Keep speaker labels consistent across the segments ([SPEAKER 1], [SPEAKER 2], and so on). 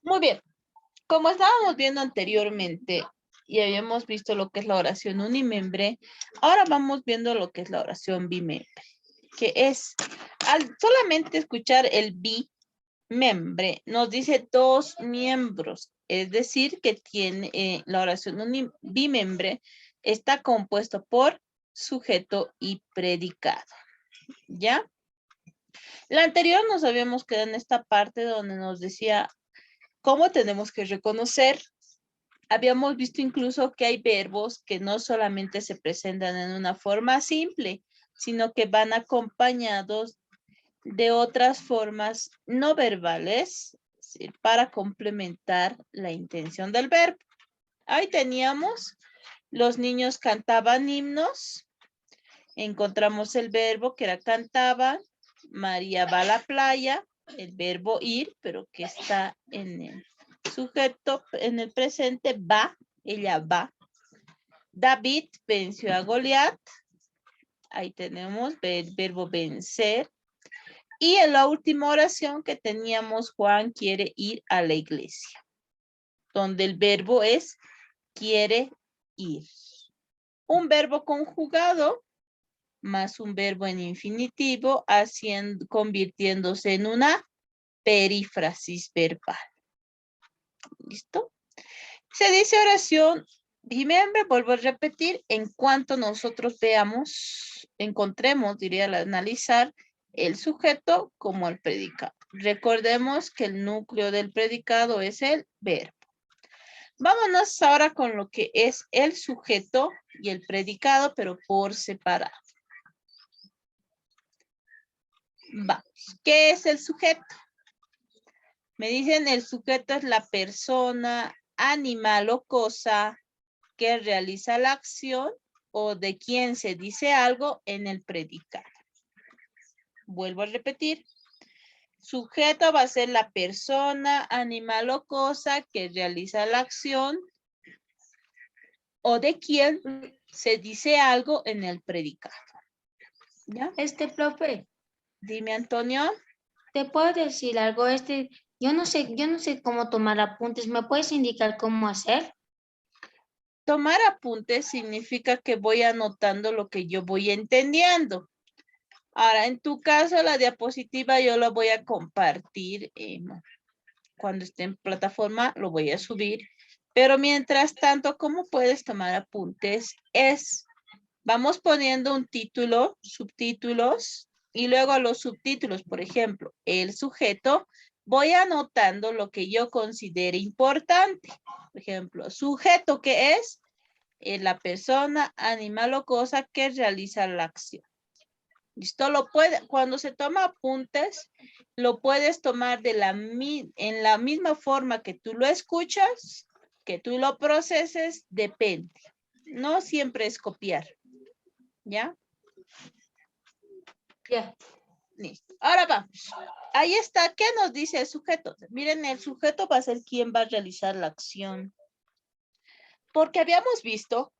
[SPEAKER 1] Muy bien. Como estábamos viendo anteriormente y habíamos visto lo que es la oración unimembre, ahora vamos viendo lo que es la oración bimembre, que es, al solamente escuchar el bimembre, nos dice dos miembros, es decir, que tiene la oración bimembre está compuesto por sujeto y predicado, ¿ya? La anterior nos habíamos quedado en esta parte donde nos decía cómo tenemos que reconocer. Habíamos visto incluso que hay verbos que no solamente se presentan en una forma simple, sino que van acompañados de otras formas no verbales, ¿sí?, para complementar la intención del verbo. Ahí teníamos, los niños cantaban himnos, encontramos el verbo que era cantaban, María va a la playa, el verbo ir, pero que está en el sujeto, en el presente, va, ella va. David venció a Goliat, ahí tenemos el verbo vencer. Y en la última oración que teníamos, Juan quiere ir a la iglesia, donde el verbo es quiere ir. Un verbo conjugado más un verbo en infinitivo, convirtiéndose en una perífrasis verbal. ¿Listo? Se dice oración bimembre, vuelvo a repetir, en cuanto nosotros encontremos, diría al analizar, el sujeto como el predicado. Recordemos que el núcleo del predicado es el verbo. Vámonos ahora con lo que es el sujeto y el predicado, pero por separado. Vamos, ¿qué es el sujeto? Me dicen el sujeto es la persona, animal o cosa que realiza la acción o de quien se dice algo en el predicado. Vuelvo a repetir. Sujeto va a ser la persona, animal o cosa que realiza la acción o de quien se dice algo en el predicado. ¿Ya?
[SPEAKER 2] Profe,
[SPEAKER 1] Dime, Antonio.
[SPEAKER 2] ¿te puedo decir algo? Yo no sé cómo tomar apuntes. ¿Me puedes indicar cómo hacer?
[SPEAKER 1] Tomar apuntes significa que voy anotando lo que yo voy entendiendo. Ahora, en tu caso, la diapositiva yo la voy a compartir. Cuando esté en plataforma, lo voy a subir. Pero mientras tanto, ¿cómo puedes tomar apuntes? Vamos poniendo un título, subtítulos, y luego a los subtítulos, por ejemplo, el sujeto, voy anotando lo que yo considere importante. Por ejemplo, sujeto, ¿qué es? La persona, animal o cosa que realiza la acción. ¿Listo? Cuando se toma apuntes, lo puedes tomar en la misma forma que tú lo escuchas, que tú lo proceses, depende. No siempre es copiar. ¿Ya?
[SPEAKER 2] Ya.
[SPEAKER 1] Listo. Ahora vamos. Ahí está. ¿Qué nos dice el sujeto? Miren, el sujeto va a ser quien va a realizar la acción. Porque habíamos visto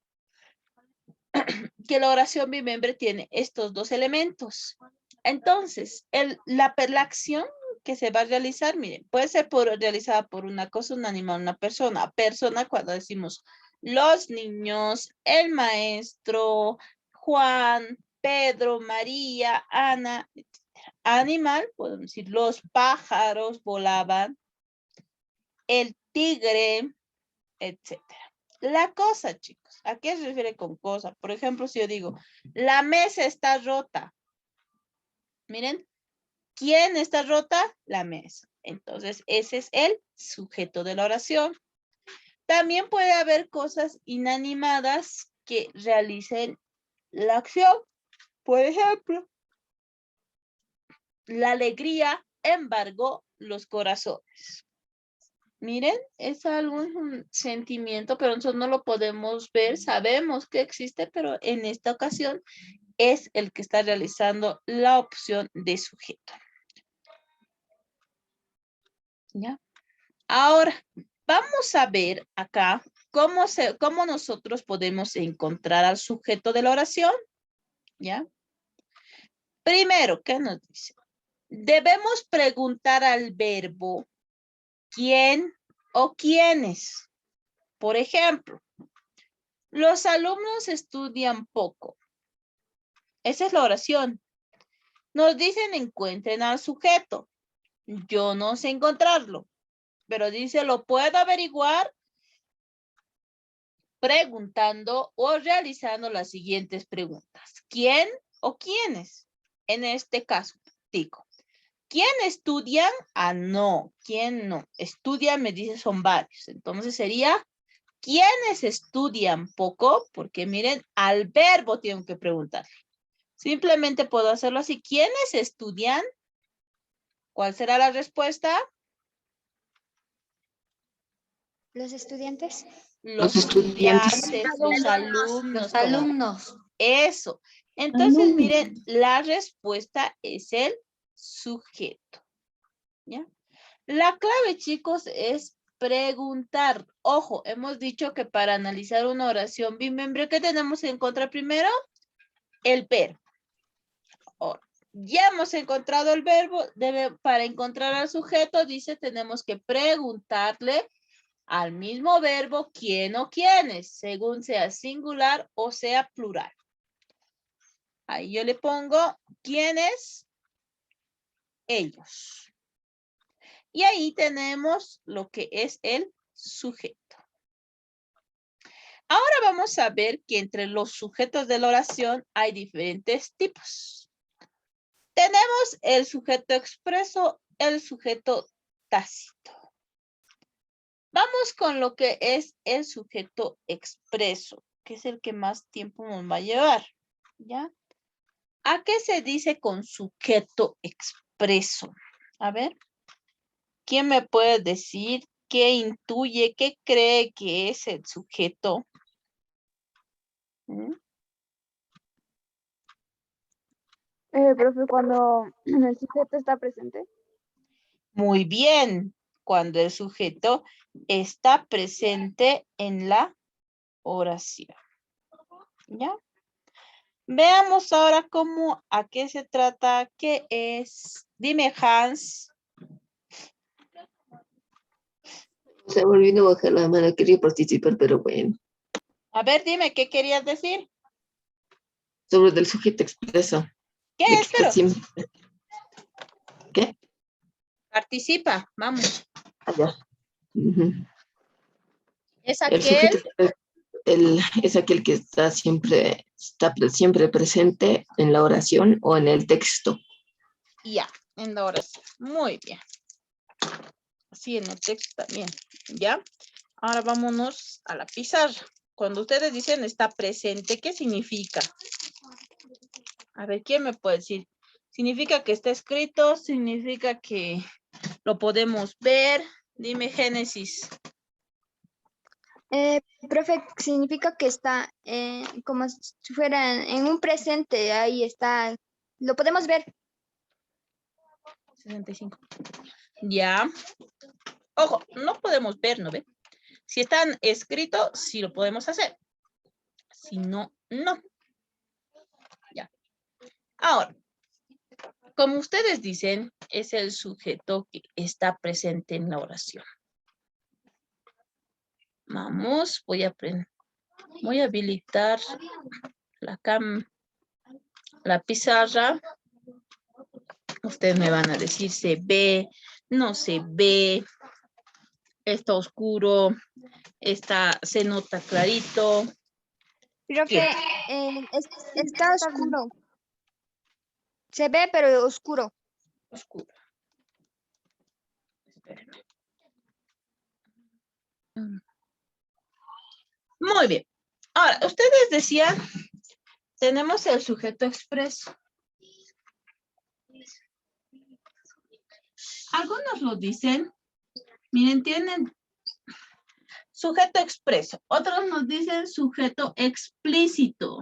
[SPEAKER 1] que la oración bimembre tiene estos dos elementos. Entonces, la acción que se va a realizar, miren, puede ser realizada por una cosa, un animal, una persona. Persona cuando decimos los niños, el maestro, Juan, Pedro, María, Ana, etc. Animal, podemos decir los pájaros volaban, el tigre, etc. La cosa, chicos, ¿a qué se refiere con cosa? Por ejemplo, si yo digo, la mesa está rota. Miren, ¿quién está rota? La mesa. Entonces, ese es el sujeto de la oración. También puede haber cosas inanimadas que realicen la acción. Por ejemplo, la alegría embargó los corazones. Miren, es algún sentimiento, pero nosotros no lo podemos ver, sabemos que existe, pero en esta ocasión es el que está realizando la opción de sujeto. ¿Ya? Ahora, vamos a ver acá cómo nosotros podemos encontrar al sujeto de la oración. ¿Ya? Primero, ¿qué nos dice? Debemos preguntar al verbo quién o quiénes. Por ejemplo, los alumnos estudian poco. Esa es la oración. Nos dicen encuentren al sujeto. Yo no sé encontrarlo, pero dice lo puedo averiguar preguntando o realizando las siguientes preguntas. ¿Quién o quiénes? En este caso, digo, ¿quién estudian? Ah, no. ¿Quién no? Estudian, me dice, son varios. Entonces sería, ¿quiénes estudian poco? Porque miren, al verbo tengo que preguntarle. Simplemente puedo hacerlo así. ¿Quiénes estudian? ¿Cuál será la respuesta?
[SPEAKER 3] Los estudiantes.
[SPEAKER 1] Los
[SPEAKER 4] estudiantes.
[SPEAKER 1] estudiantes, los alumnos.
[SPEAKER 2] Los alumnos.
[SPEAKER 1] Eso. Entonces, miren, la respuesta es el sujeto. ¿Ya? La clave, chicos, es preguntar. Ojo, hemos dicho que para analizar una oración bimembre, ¿qué tenemos que encontrar primero? El verbo. Ahora, ya hemos encontrado el verbo. Para encontrar al sujeto, dice, tenemos que preguntarle al mismo verbo quién o quiénes, según sea singular o sea plural. Ahí yo le pongo quiénes, ellos. Y ahí tenemos lo que es el sujeto. Ahora vamos a ver que entre los sujetos de la oración hay diferentes tipos. Tenemos el sujeto expreso, el sujeto tácito. Vamos con lo que es el sujeto expreso, que es el que más tiempo nos va a llevar, ¿ya? ¿A qué se dice con sujeto expreso? A ver, ¿quién me puede decir qué intuye, qué cree que es el sujeto?
[SPEAKER 3] Profe, cuando el sujeto está presente.
[SPEAKER 1] Muy bien, cuando el sujeto está presente en la oración, ¿ya? Veamos ahora cómo, a qué se trata, qué es. Dime, Hans.
[SPEAKER 4] Se me olvidó bajar la mano, quería participar, pero bueno.
[SPEAKER 1] A ver, dime, ¿qué querías decir?
[SPEAKER 4] Sobre el sujeto expreso.
[SPEAKER 1] ¿Qué
[SPEAKER 4] De que
[SPEAKER 1] es,
[SPEAKER 4] está
[SPEAKER 1] pero?
[SPEAKER 4] siempre- ¿Qué?
[SPEAKER 1] Participa, vamos.
[SPEAKER 4] Allá. Ujú.
[SPEAKER 1] Es
[SPEAKER 4] El
[SPEAKER 1] aquel.
[SPEAKER 4] sujeto es aquel que está siempre presente en la oración o en el texto.
[SPEAKER 1] Ya, en la oración. Muy bien. Sí, en el texto también. ¿Ya? Ahora vámonos a la pizarra. Cuando ustedes dicen está presente, ¿qué significa? A ver, ¿quién me puede decir? ¿Significa que está escrito? ¿Significa que lo podemos ver? Dime, Génesis.
[SPEAKER 3] Profe, significa que está como si fuera en un presente, ahí está, lo podemos ver.
[SPEAKER 1] 65. Ya. Ojo, no podemos ver, ¿no ve? Si están escritos, sí lo podemos hacer. Si no, no. Ya. Ahora, como ustedes dicen, es el sujeto que está presente en la oración. Vamos, voy a habilitar la pizarra. Ustedes me van a decir, ¿se ve? ¿No se ve? ¿Está oscuro? ¿Se nota clarito?
[SPEAKER 3] Profe, está oscuro. Se ve, pero oscuro.
[SPEAKER 1] Oscuro. Espérenme. Muy bien. Ahora, ustedes decían, tenemos el sujeto expreso. Algunos lo dicen, miren, tienen sujeto expreso. Otros nos dicen sujeto explícito.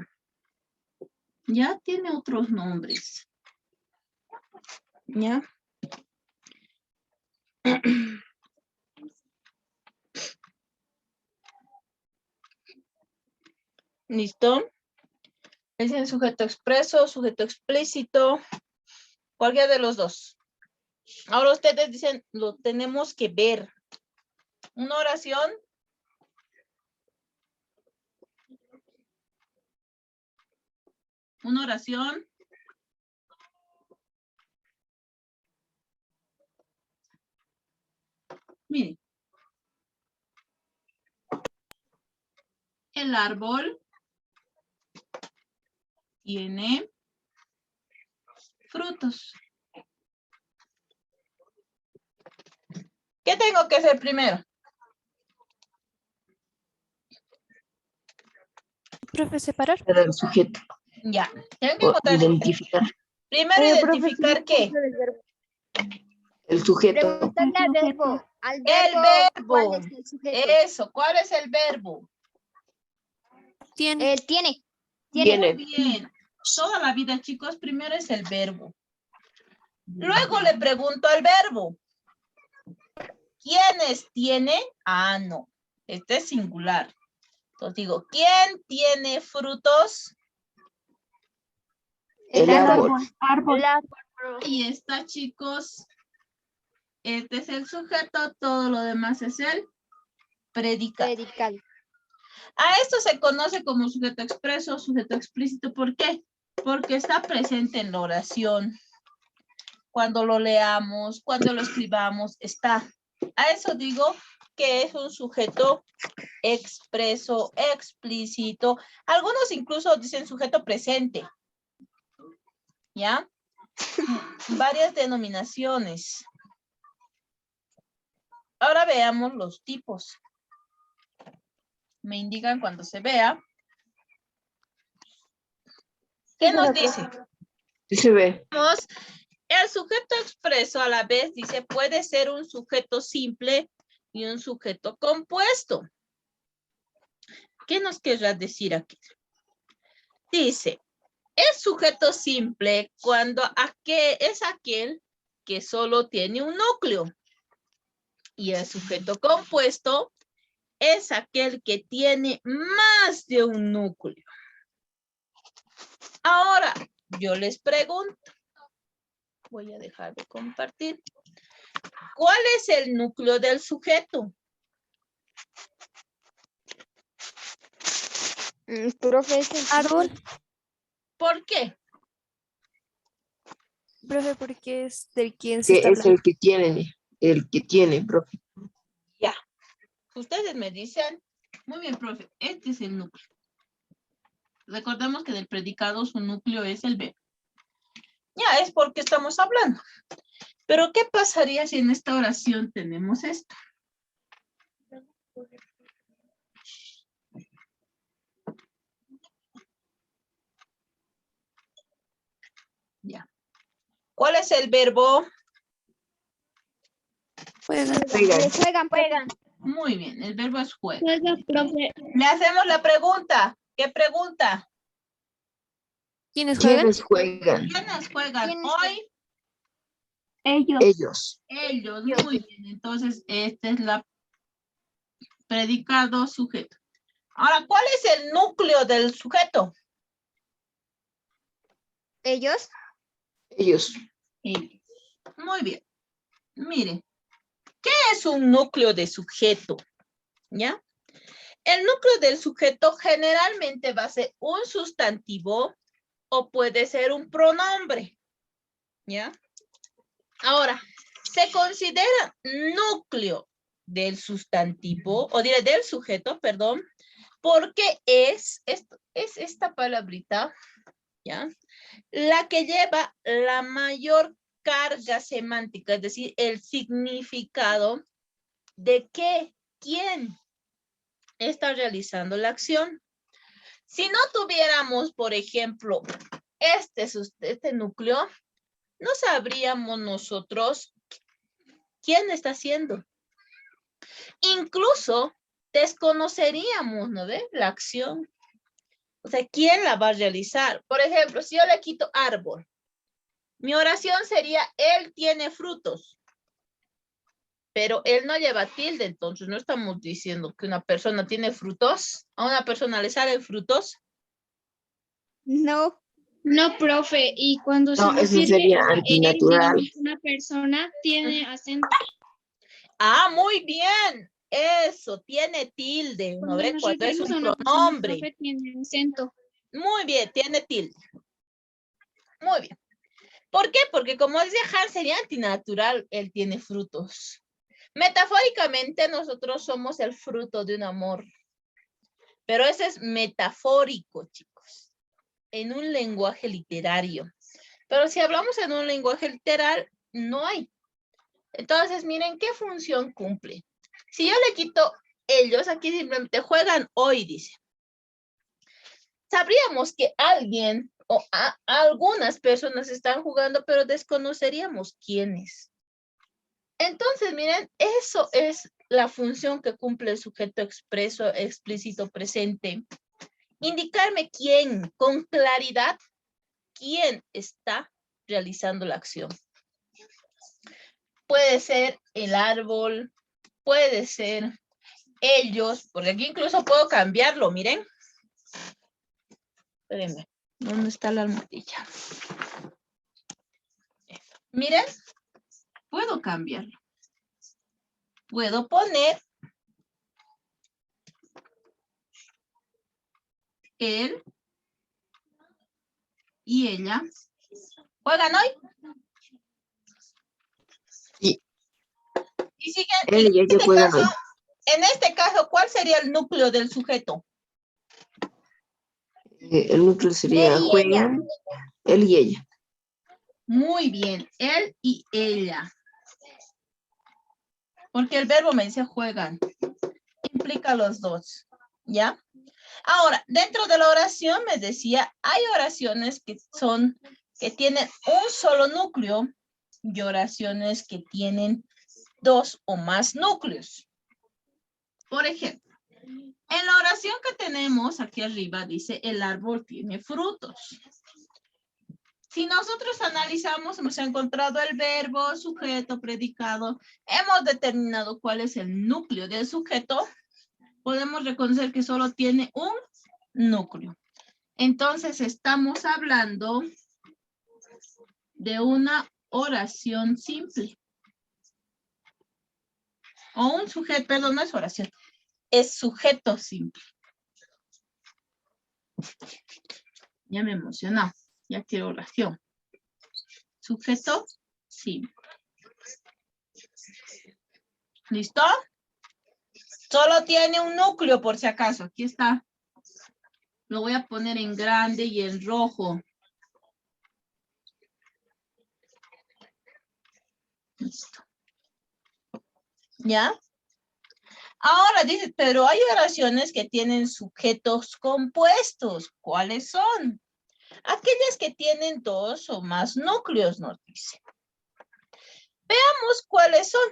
[SPEAKER 1] Ya tiene otros nombres. ¿Ya? ¿Listo? Es el sujeto expreso, sujeto explícito, cualquiera de los dos. Ahora ustedes dicen, lo tenemos que ver. Una oración. Una oración. Miren. El árbol tiene frutos. ¿Qué tengo que hacer primero?
[SPEAKER 5] Profe, separar.
[SPEAKER 4] Para el sujeto.
[SPEAKER 1] Ya. Tengo que
[SPEAKER 4] O
[SPEAKER 1] encontrar.
[SPEAKER 4] identificar
[SPEAKER 1] Primero identificar qué.
[SPEAKER 4] el sujeto.
[SPEAKER 3] Preguntarle al verbo. Al
[SPEAKER 1] El
[SPEAKER 3] verbo. ¿Cuál
[SPEAKER 1] verbo.
[SPEAKER 3] es el sujeto?
[SPEAKER 1] Eso. ¿Cuál es el verbo?
[SPEAKER 5] Tiene.
[SPEAKER 3] Tiene.
[SPEAKER 4] Tiene.
[SPEAKER 1] Muy bien. Toda la vida, chicos, primero es el verbo. Luego le pregunto al verbo. ¿Quiénes tiene? Ah, no. Este es singular. Entonces digo, ¿quién tiene frutos?
[SPEAKER 4] El árbol.
[SPEAKER 3] El árbol.
[SPEAKER 1] Ahí está, chicos. Este es el sujeto, todo lo demás es el predicado.
[SPEAKER 3] Predicado.
[SPEAKER 1] A esto se conoce como sujeto expreso, sujeto explícito. ¿Por qué? Porque está presente en la oración. Cuando lo leamos, cuando lo escribamos, está. A eso digo que es un sujeto expreso, explícito. Algunos incluso dicen sujeto presente. ¿Ya? Varias denominaciones. Ahora veamos los tipos. Me indican cuando se vea. ¿Qué nos dice?
[SPEAKER 4] Sí se ve.
[SPEAKER 1] El sujeto expreso a la vez dice puede ser un sujeto simple y un sujeto compuesto. ¿Qué nos querrá decir aquí? Dice, es sujeto simple cuando es aquel que solo tiene un núcleo. Y el sujeto compuesto es aquel que tiene más de un núcleo. Ahora, yo les pregunto. Voy a dejar de compartir. ¿Cuál es el núcleo del sujeto?
[SPEAKER 3] Profe, es el
[SPEAKER 5] Árbol.
[SPEAKER 1] ¿Por qué?
[SPEAKER 5] Profe, porque es del quien se
[SPEAKER 4] Que
[SPEAKER 5] está
[SPEAKER 4] es
[SPEAKER 5] hablando.
[SPEAKER 4] el que tiene, profe.
[SPEAKER 1] Ya. Ustedes me dicen, muy bien, profe, este es el núcleo. Recordemos que del predicado su núcleo es el verbo. Ya, es porque estamos hablando. Pero, ¿qué pasaría si en esta oración tenemos esto? Ya. ¿Cuál es el verbo?
[SPEAKER 5] Juegan.
[SPEAKER 3] Juegan.
[SPEAKER 1] Muy bien, el verbo es juega.
[SPEAKER 3] Profe.
[SPEAKER 1] Le hacemos la pregunta. ¿Qué pregunta?
[SPEAKER 5] ¿Quiénes juegan?
[SPEAKER 4] ¿Quiénes juegan?
[SPEAKER 1] ¿Quiénes juegan
[SPEAKER 3] ¿Quiénes
[SPEAKER 1] hoy?
[SPEAKER 4] Ellos.
[SPEAKER 1] Ellos. Muy bien. Entonces, este es la predicado sujeto. Ahora, ¿cuál es el núcleo del sujeto?
[SPEAKER 3] Ellos.
[SPEAKER 4] Ellos.
[SPEAKER 1] Ellos. Muy bien. Mire, ¿qué es un núcleo de sujeto? ¿Ya? El núcleo del sujeto generalmente va a ser un sustantivo o puede ser un pronombre. ¿Ya? Ahora, se considera núcleo del sustantivo, o diré del sujeto, perdón, porque es esta palabrita, ¿ya? La que lleva la mayor carga semántica, es decir, el significado de quién está realizando la acción. Si no tuviéramos, por ejemplo, este núcleo, no sabríamos nosotros quién está haciendo. Incluso desconoceríamos, ¿no ve? La acción. O sea, ¿quién la va a realizar? Por ejemplo, si yo le quito árbol, mi oración sería, él tiene frutos. Pero él no lleva tilde, entonces no estamos diciendo que una persona tiene frutos. ¿A una persona le salen frutos?
[SPEAKER 3] No.
[SPEAKER 6] No, profe, y cuando se
[SPEAKER 4] No, eso
[SPEAKER 6] refiere
[SPEAKER 4] sería
[SPEAKER 6] a él,
[SPEAKER 4] antinatural.
[SPEAKER 6] digamos, una persona tiene acento.
[SPEAKER 1] Ah, muy bien. Eso, tiene tilde. ¿No
[SPEAKER 6] Cuando
[SPEAKER 1] ve?
[SPEAKER 6] nos
[SPEAKER 1] Cuando es
[SPEAKER 6] referimos
[SPEAKER 1] un
[SPEAKER 6] a una persona,
[SPEAKER 1] pronombre.
[SPEAKER 6] profe, tiene acento.
[SPEAKER 1] Muy bien, tiene tilde. Muy bien. ¿Por qué? Porque como dice Hans, sería antinatural, él tiene frutos. Metafóricamente, nosotros somos el fruto de un amor. Pero ese es metafórico, chicos. En un lenguaje literario. Pero si hablamos en un lenguaje literal, no hay. Entonces, miren qué función cumple. Si yo le quito ellos, aquí simplemente juegan hoy, dice. Sabríamos que alguien o algunas personas están jugando, pero desconoceríamos quiénes. Entonces, miren, eso es la función que cumple el sujeto expreso, explícito, presente. Indicarme quién, con claridad, quién está realizando la acción. Puede ser el árbol, puede ser ellos, porque aquí incluso puedo cambiarlo, miren. Espérenme, ¿dónde está la almohadilla? Miren, puedo cambiarlo. Puedo poner él y ella. ¿Juegan hoy?
[SPEAKER 4] Sí.
[SPEAKER 1] Y siguen.
[SPEAKER 4] Él y ella juegan hoy.
[SPEAKER 1] En este caso, ¿cuál sería el núcleo del sujeto?
[SPEAKER 4] El núcleo sería
[SPEAKER 3] Él y
[SPEAKER 4] juegan, él y ella.
[SPEAKER 1] Muy bien, él y ella. Porque el verbo me dice juegan. Implica los dos, ¿ya? Ahora, dentro de la oración me decía, hay oraciones que tienen un solo núcleo y oraciones que tienen dos o más núcleos. Por ejemplo, en la oración que tenemos aquí arriba dice el árbol tiene frutos. Si nosotros analizamos, hemos encontrado el verbo, sujeto, predicado, hemos determinado cuál es el núcleo del sujeto, podemos reconocer que solo tiene un núcleo. Entonces estamos hablando de una oración simple. O un sujeto, perdón, no es oración, es sujeto simple. Ya me emocionó, ya quiero oración. Sujeto simple. ¿Listo? Solo tiene un núcleo por si acaso, aquí está. Lo voy a poner en grande y en rojo. Listo. ¿Ya? Ahora dice, pero hay oraciones que tienen sujetos compuestos. ¿Cuáles son? Aquellas que tienen dos o más núcleos, nos dice. Veamos cuáles son.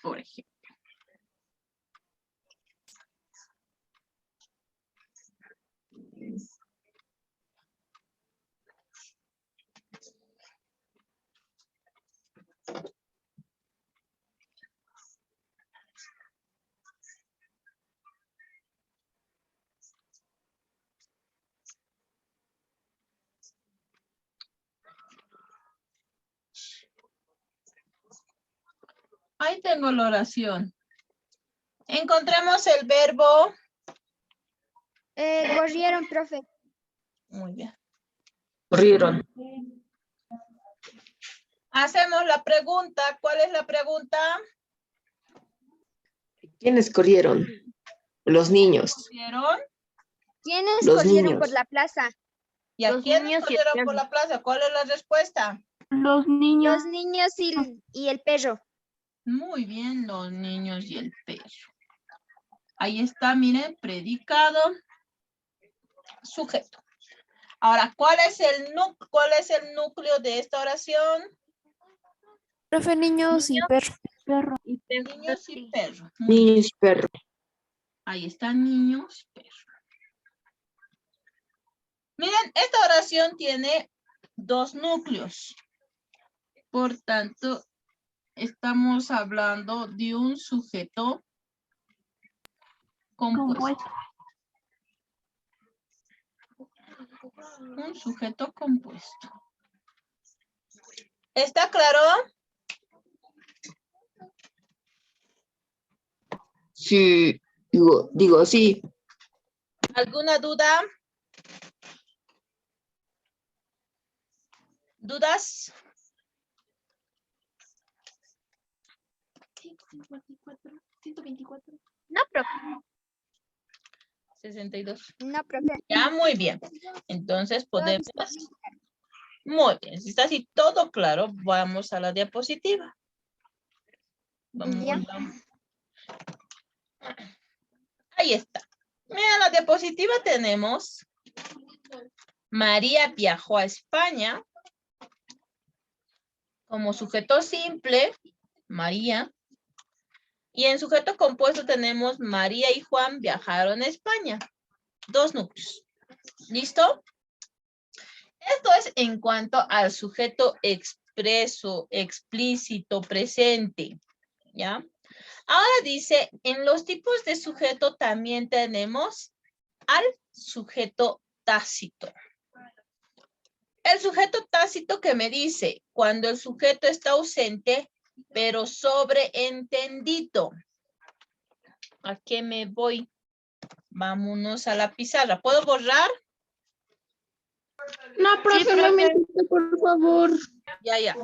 [SPEAKER 1] Por ejemplo. Ahí tengo la oración. Encontremos el verbo.
[SPEAKER 3] Corrieron, profe.
[SPEAKER 1] Muy bien.
[SPEAKER 4] Corrieron.
[SPEAKER 1] Hacemos la pregunta. ¿Cuál es la pregunta?
[SPEAKER 4] ¿Quiénes corrieron? Los niños.
[SPEAKER 1] ¿Corrieron?
[SPEAKER 3] ¿Quiénes
[SPEAKER 4] Los
[SPEAKER 3] corrieron
[SPEAKER 4] niños.
[SPEAKER 3] por la plaza?
[SPEAKER 1] ¿Y a
[SPEAKER 2] Los
[SPEAKER 1] quiénes
[SPEAKER 2] niños y el
[SPEAKER 1] corrieron por
[SPEAKER 2] perro.
[SPEAKER 1] la plaza? ¿Cuál es la respuesta?
[SPEAKER 5] Los niños.
[SPEAKER 3] Los niños y el perro.
[SPEAKER 1] Muy bien, los niños y el perro. Ahí está, miren, predicado, sujeto. Ahora, ¿cuál es el núcleo de esta oración?
[SPEAKER 5] Profe, niños y perro.
[SPEAKER 1] Niños y perro. Muy bien.
[SPEAKER 4] Niños y perro.
[SPEAKER 1] Ahí están niños, perro. Miren, esta oración tiene dos núcleos. Por tanto, estamos hablando de un sujeto compuesto. Un sujeto compuesto. ¿Está claro?
[SPEAKER 4] Sí, digo sí.
[SPEAKER 1] ¿Alguna duda? ¿Dudas?
[SPEAKER 6] 124.
[SPEAKER 3] No, profe.
[SPEAKER 1] 62.
[SPEAKER 3] No, profe.
[SPEAKER 1] Ya, muy bien. Entonces podemos... Muy bien. Si está así todo claro, vamos a la diapositiva.
[SPEAKER 3] Ya.
[SPEAKER 1] Vamos. Ahí está. Mira, la diapositiva tenemos... María viajó a España. Como sujeto simple, María. Y en sujeto compuesto tenemos María y Juan viajaron a España. 2 núcleos. ¿Listo? Esto es en cuanto al sujeto expreso, explícito, presente. ¿Ya? Ahora dice, en los tipos de sujeto también tenemos al sujeto tácito. El sujeto tácito que me dice, cuando el sujeto está ausente, pero sobreentendido. ¿A qué me voy? Vámonos a la pizarra. ¿Puedo borrar?
[SPEAKER 6] No, profe, un momentito, por favor.
[SPEAKER 1] Ya.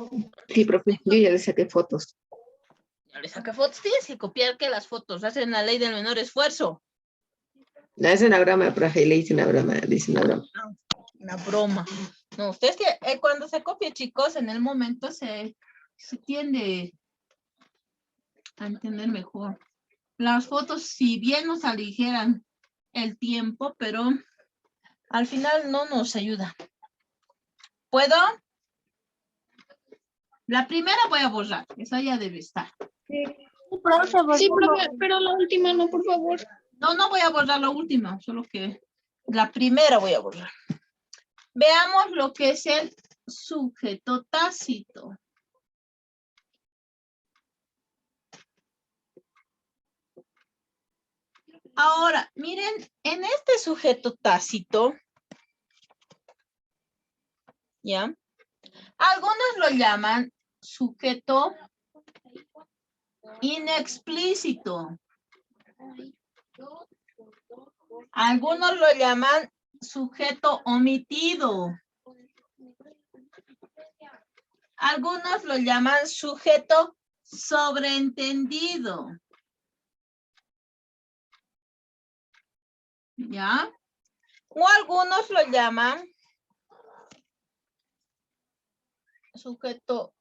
[SPEAKER 4] Sí, profe, yo ya le saqué fotos.
[SPEAKER 1] Ya le saqué fotos. Tienes que copiar que las fotos hacen la ley del menor esfuerzo.
[SPEAKER 4] Le hace una broma, profe, le hice una broma, dice una broma.
[SPEAKER 1] Una broma. No, ustedes que cuando se copia, chicos, en el momento se tiende a entender mejor. Las fotos, si bien nos aligeran el tiempo, pero al final no nos ayuda. ¿Puedo? La primera voy a borrar, esa ya debe estar.
[SPEAKER 6] Sí, profe, pero la última no, por favor.
[SPEAKER 1] No voy a borrar la última, solo que la primera voy a borrar. Veamos lo que es el sujeto tácito. Ahora, miren, en este sujeto tácito, ¿ya? Algunos lo llaman sujeto inexplícito. Algunos lo llaman sujeto omitido. Algunos lo llaman sujeto sobreentendido. ¿Ya? O algunos lo llaman sujeto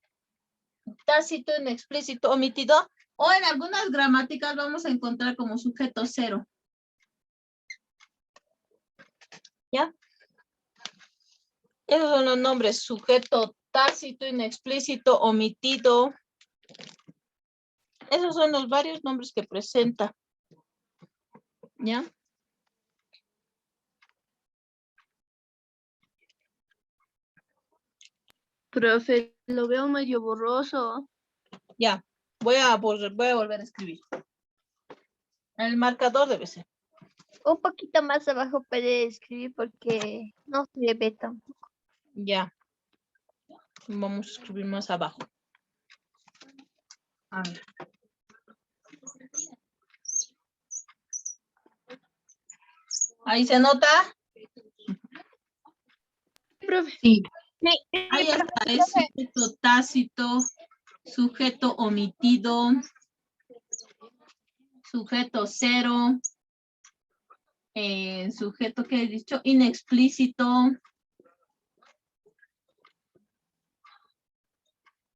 [SPEAKER 1] tácito, inexplícito, omitido. O en algunas gramáticas vamos a encontrar como sujeto cero. ¿Ya? Esos son los nombres: sujeto tácito, inexplícito, omitido. Esos son los varios nombres que presenta. ¿Ya?
[SPEAKER 5] Profe, lo veo medio borroso.
[SPEAKER 1] Ya. Voy a volver a escribir. El marcador debe ser.
[SPEAKER 3] Un poquito más abajo puede escribir porque no se ve tampoco.
[SPEAKER 1] Ya. Vamos a escribir más abajo. A ver. ¿Ahí se nota?
[SPEAKER 6] Profe.
[SPEAKER 1] Sí. Ahí está. Es sujeto tácito, sujeto omitido, sujeto cero, sujeto que he dicho inexplícito.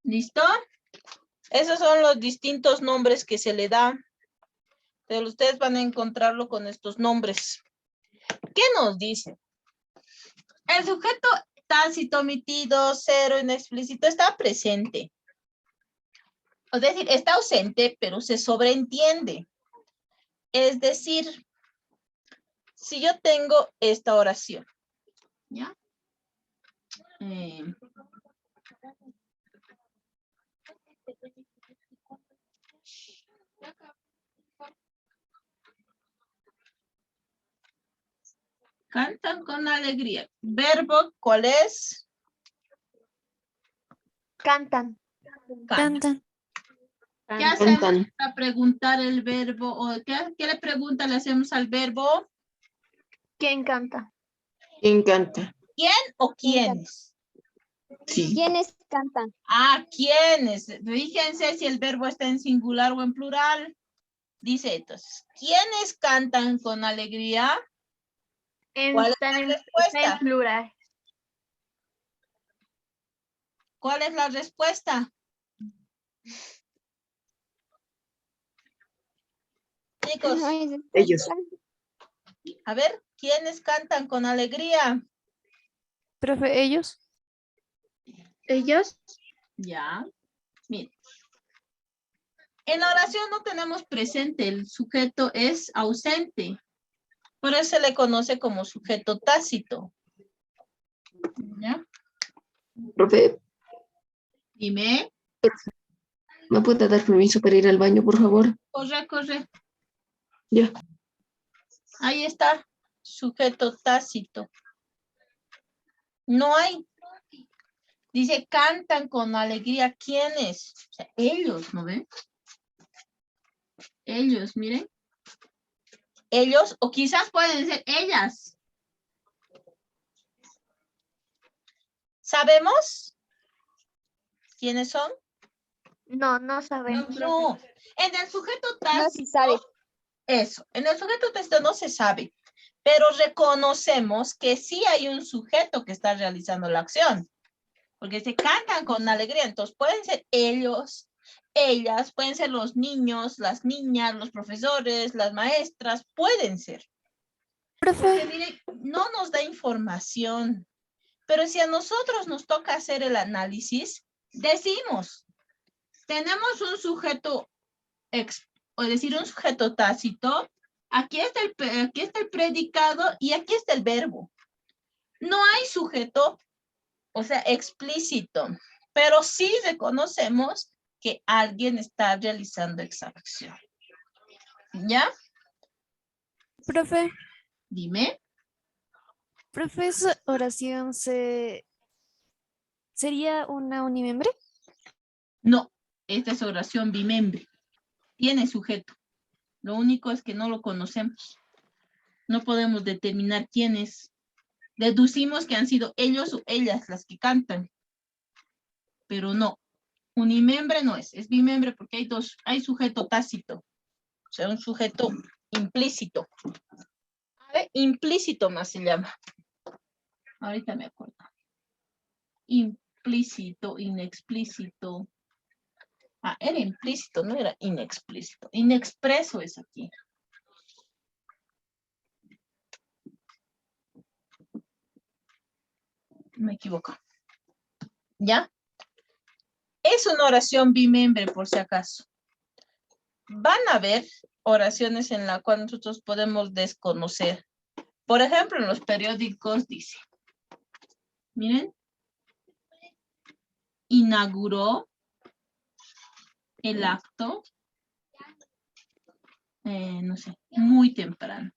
[SPEAKER 1] ¿Listo? Esos son los distintos nombres que se le da. Pero ustedes van a encontrarlo con estos nombres. ¿Qué nos dice? El sujeto tácito, omitido, cero, inexplícito está presente. Es decir, está ausente, pero se sobreentiende. Es decir, si yo tengo esta oración, ¿ya? Cantan con alegría. Verbo, ¿cuál es?
[SPEAKER 3] Cantan.
[SPEAKER 1] Cantan. ¿Qué
[SPEAKER 2] Cantan.
[SPEAKER 1] hacemos
[SPEAKER 4] Cantan.
[SPEAKER 1] para preguntar el verbo? ¿O qué le pregunta le hacemos al verbo?
[SPEAKER 5] ¿Quién canta?
[SPEAKER 4] ¿Quién canta?
[SPEAKER 1] ¿Quién o
[SPEAKER 3] ¿Quién canta?
[SPEAKER 1] quiénes?
[SPEAKER 4] Sí.
[SPEAKER 3] ¿Quiénes cantan?
[SPEAKER 1] Ah, ¿quiénes? Fíjense si el verbo está en singular o en plural. Dice entonces, ¿quiénes cantan con alegría? ¿Cuál es la
[SPEAKER 5] Está en
[SPEAKER 1] respuesta?
[SPEAKER 5] plural.
[SPEAKER 1] ¿Cuál es la respuesta? Chicos,
[SPEAKER 3] Ay, se
[SPEAKER 4] Ellos.
[SPEAKER 3] cantan.
[SPEAKER 1] a ver, ¿quiénes cantan con alegría?
[SPEAKER 6] Profe, ellos.
[SPEAKER 5] ¿Ellos?
[SPEAKER 1] Ya, miren. En la oración no tenemos presente, el sujeto es ausente. Por eso se le conoce como sujeto tácito. ¿Ya?
[SPEAKER 4] Profe,
[SPEAKER 1] Dime.
[SPEAKER 4] ¿me puede dar permiso para ir al baño, por favor?
[SPEAKER 1] Corre, corre.
[SPEAKER 4] Ya.
[SPEAKER 1] Ahí está, sujeto tácito. No hay. Dice, cantan con alegría. ¿Quiénes? O sea, ellos, ¿no ven? Ellos, miren. Ellos, o quizás pueden ser ellas. ¿Sabemos quiénes son?
[SPEAKER 5] No, no sabemos.
[SPEAKER 1] No. En el sujeto
[SPEAKER 3] No
[SPEAKER 1] tácito.
[SPEAKER 3] se sabe.
[SPEAKER 1] Eso, en el sujeto tácito no se sabe, pero reconocemos que sí hay un sujeto que está realizando la acción, porque se cantan con alegría, entonces pueden ser ellos, ellas, pueden ser los niños, las niñas, los profesores, las maestras, pueden ser. Porque miren, no nos da información, pero si a nosotros nos toca hacer el análisis, decimos, tenemos un sujeto o decir un sujeto tácito, aquí está el predicado y aquí está el verbo. No hay sujeto, o sea, explícito, pero sí reconocemos que alguien está realizando esa acción. ¿Ya?
[SPEAKER 6] Profe,
[SPEAKER 1] Dime.
[SPEAKER 6] esa oración sería una unimembre.
[SPEAKER 1] No, esta es oración bimembre. Tiene sujeto. Lo único es que no lo conocemos. No podemos determinar quién es. Deducimos que han sido ellos o ellas las que cantan. Pero no. Unimembre no es bimembre porque hay dos, hay sujeto tácito. O sea, un sujeto implícito. A ver, implícito más se llama. Ahorita me acuerdo. Implícito, inexplícito. Ah, era implícito, no era inexplícito. Inexpreso es aquí. Me equivoco. ¿Ya? Es una oración bimembre, por si acaso. Van a haber oraciones en las cuales nosotros podemos desconocer. Por ejemplo, en los periódicos dice, miren, inauguró el acto, no sé, muy temprano.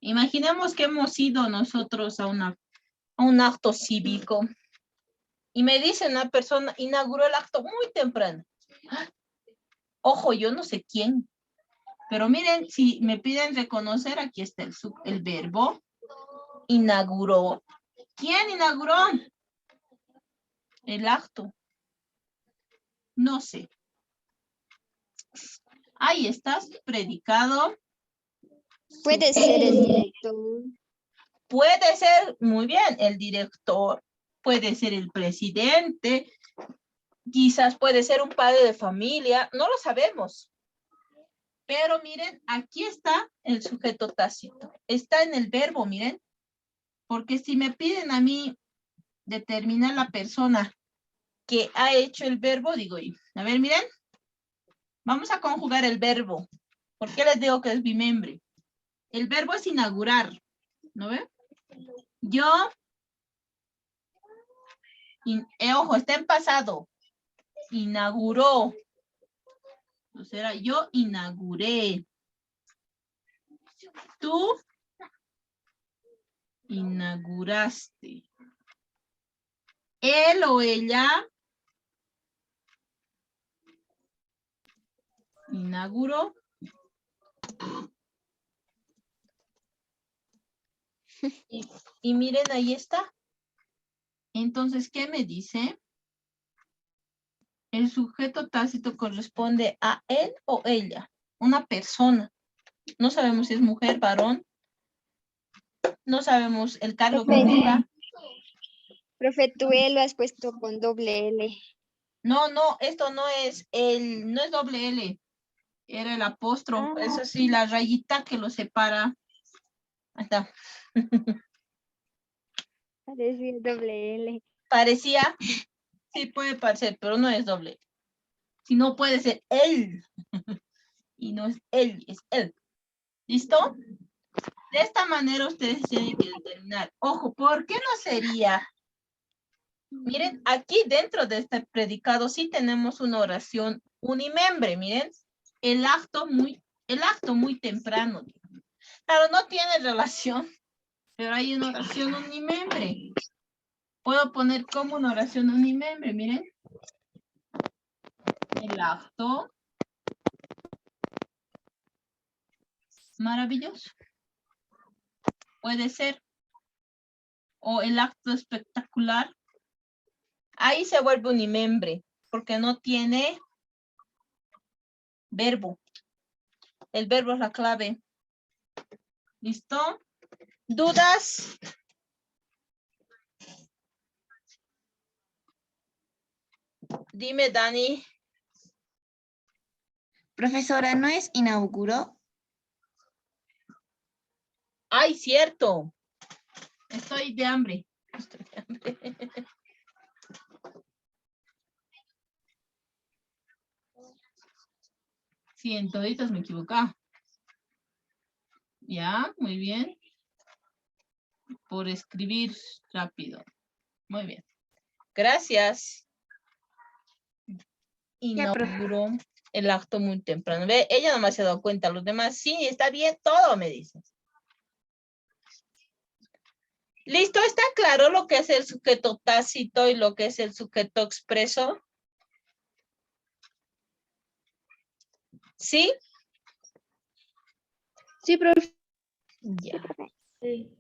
[SPEAKER 1] Imaginemos que hemos ido nosotros a un acto cívico y me dice una persona, inauguró el acto muy temprano. Ojo, yo no sé quién, pero miren, si me piden reconocer, aquí está el verbo, inauguró. ¿Quién inauguró el acto? No sé. Ahí estás, predicado.
[SPEAKER 3] Puede ser el director.
[SPEAKER 1] Puede ser, muy bien, el director, puede ser el presidente, quizás puede ser un padre de familia, no lo sabemos. Pero miren, aquí está el sujeto tácito. Está en el verbo, miren. Porque si me piden a mí determinar la persona que ha hecho el verbo, digo, a ver, miren. Vamos a conjugar el verbo. ¿Por qué les digo que es bimembre? El verbo es inaugurar, ¿no ven? Yo, ojo, está en pasado. Inauguró. O sea, yo inauguré. Tú inauguraste. Él o ella Inauguró. Y miren, ahí está. Entonces, ¿qué me dice? El sujeto tácito corresponde a él o ella, una persona. No sabemos si es mujer, varón. No sabemos el cargo que ocupa.
[SPEAKER 3] Profe, tú lo has puesto con doble L.
[SPEAKER 1] No, esto no es no es doble L. Era el apóstrofe.
[SPEAKER 3] Ah.
[SPEAKER 1] Eso sí, la rayita que lo separa. Ahí está.
[SPEAKER 3] Parecía doble L.
[SPEAKER 1] Parecía. Sí, puede parecer, pero no es doble. Si no, puede ser él. Y no es él, es él. ¿Listo? De esta manera ustedes tienen que determinar. Ojo, ¿por qué no sería? Miren, aquí dentro de este predicado sí tenemos una oración unimembre. Miren, el acto muy temprano. Claro, no tiene relación, pero hay una oración unimembre. Puedo poner como una oración unimembre, miren. El acto. Maravilloso. Puede ser. O el acto espectacular. Ahí se vuelve unimembre, porque no tiene verbo. El verbo es la clave. ¿Listo? ¿Dudas? Dime, Dani.
[SPEAKER 6] Profesora, ¿no es inauguró?
[SPEAKER 1] ¡Ay, cierto! Estoy de hambre. Estoy de hambre. Sí, en toditos me equivocaba. Ya, muy bien. Por escribir rápido. Muy bien. Gracias. Inauguró el acto muy temprano. Ve, ella nomás se ha dado cuenta. Los demás, sí, está bien todo, me dicen. ¿Listo? ¿Está claro lo que es el sujeto tácito y lo que es el sujeto expreso? ¿Sí?
[SPEAKER 5] Sí, profe.
[SPEAKER 1] Ya.
[SPEAKER 5] Sí.